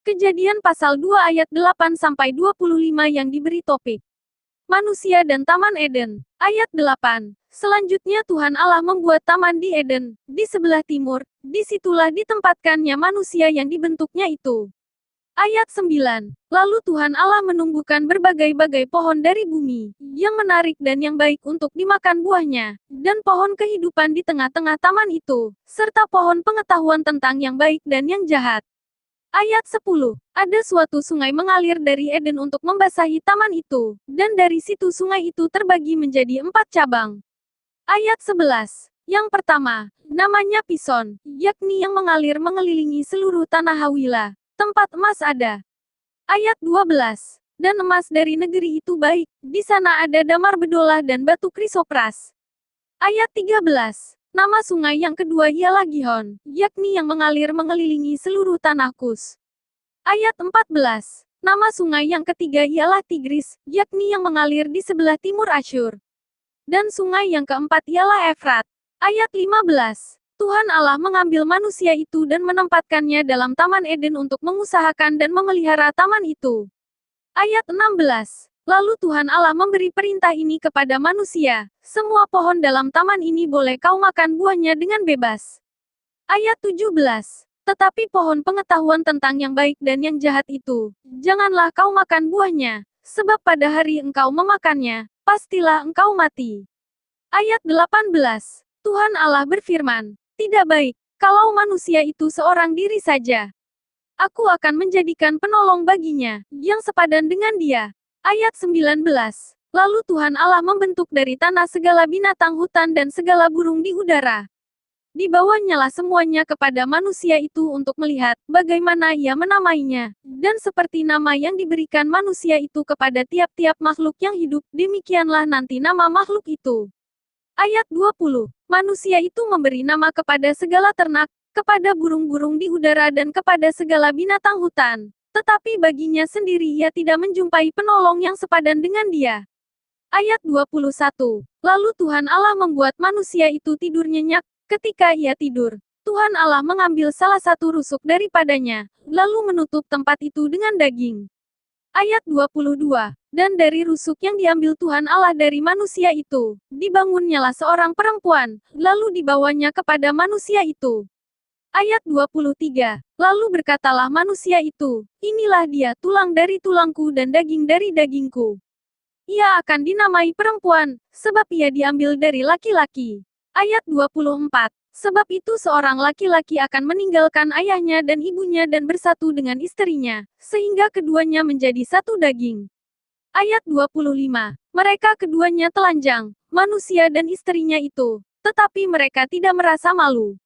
Kejadian pasal 2 ayat 8-25 yang diberi topik Manusia dan Taman Eden. Ayat 8. Selanjutnya Tuhan Allah membuat taman di Eden, di sebelah timur, disitulah ditempatkannya manusia yang dibentuknya itu. Ayat 9. Lalu Tuhan Allah menumbuhkan berbagai-bagai pohon dari bumi, yang menarik dan yang baik untuk dimakan buahnya, dan pohon kehidupan di tengah-tengah taman itu, serta pohon pengetahuan tentang yang baik dan yang jahat. Ayat 10. Ada suatu sungai mengalir dari Eden untuk membasahi taman itu, dan dari situ sungai itu terbagi menjadi 4 cabang. Ayat 11. Yang pertama, namanya Pison, yakni yang mengalir mengelilingi seluruh tanah Hawila, tempat emas ada. Ayat 12. Dan emas dari negeri itu baik, di sana ada damar bedolah dan batu krisopras. Ayat 13. Nama sungai yang kedua ialah Gihon, yakni yang mengalir mengelilingi seluruh tanah Kus. Ayat 14. Nama sungai yang ketiga ialah Tigris, yakni yang mengalir di sebelah timur Asyur. Dan sungai yang keempat ialah Efrat. Ayat 15. Tuhan Allah mengambil manusia itu dan menempatkannya dalam Taman Eden untuk mengusahakan dan memelihara taman itu. Ayat 16. Lalu Tuhan Allah memberi perintah ini kepada manusia, semua pohon dalam taman ini boleh kau makan buahnya dengan bebas. Ayat 17. Tetapi pohon pengetahuan tentang yang baik dan yang jahat itu, janganlah kau makan buahnya, sebab pada hari engkau memakannya, pastilah engkau mati. Ayat 18. Tuhan Allah berfirman, tidak baik, kalau manusia itu seorang diri saja. Aku akan menjadikan penolong baginya, yang sepadan dengan dia. Ayat 19. Lalu Tuhan Allah membentuk dari tanah segala binatang hutan dan segala burung di udara. Dibawanyalah semuanya kepada manusia itu untuk melihat bagaimana ia menamainya, dan seperti nama yang diberikan manusia itu kepada tiap-tiap makhluk yang hidup, demikianlah nanti nama makhluk itu. Ayat 20. Manusia itu memberi nama kepada segala ternak, kepada burung-burung di udara dan kepada segala binatang hutan. Tetapi baginya sendiri ia tidak menjumpai penolong yang sepadan dengan dia. Ayat 21. Lalu Tuhan Allah membuat manusia itu tidur nyenyak. Ketika ia tidur, Tuhan Allah mengambil salah satu rusuk daripadanya, lalu menutup tempat itu dengan daging. Ayat 22. Dan dari rusuk yang diambil Tuhan Allah dari manusia itu, dibangunnyalah seorang perempuan, lalu dibawanya kepada manusia itu. Ayat 23. Lalu berkatalah manusia itu, inilah dia tulang dari tulangku dan daging dari dagingku. Ia akan dinamai perempuan, sebab ia diambil dari laki-laki. Ayat 24. Sebab itu seorang laki-laki akan meninggalkan ayahnya dan ibunya dan bersatu dengan istrinya, sehingga keduanya menjadi satu daging. Ayat 25. Mereka keduanya telanjang, manusia dan istrinya itu, tetapi mereka tidak merasa malu.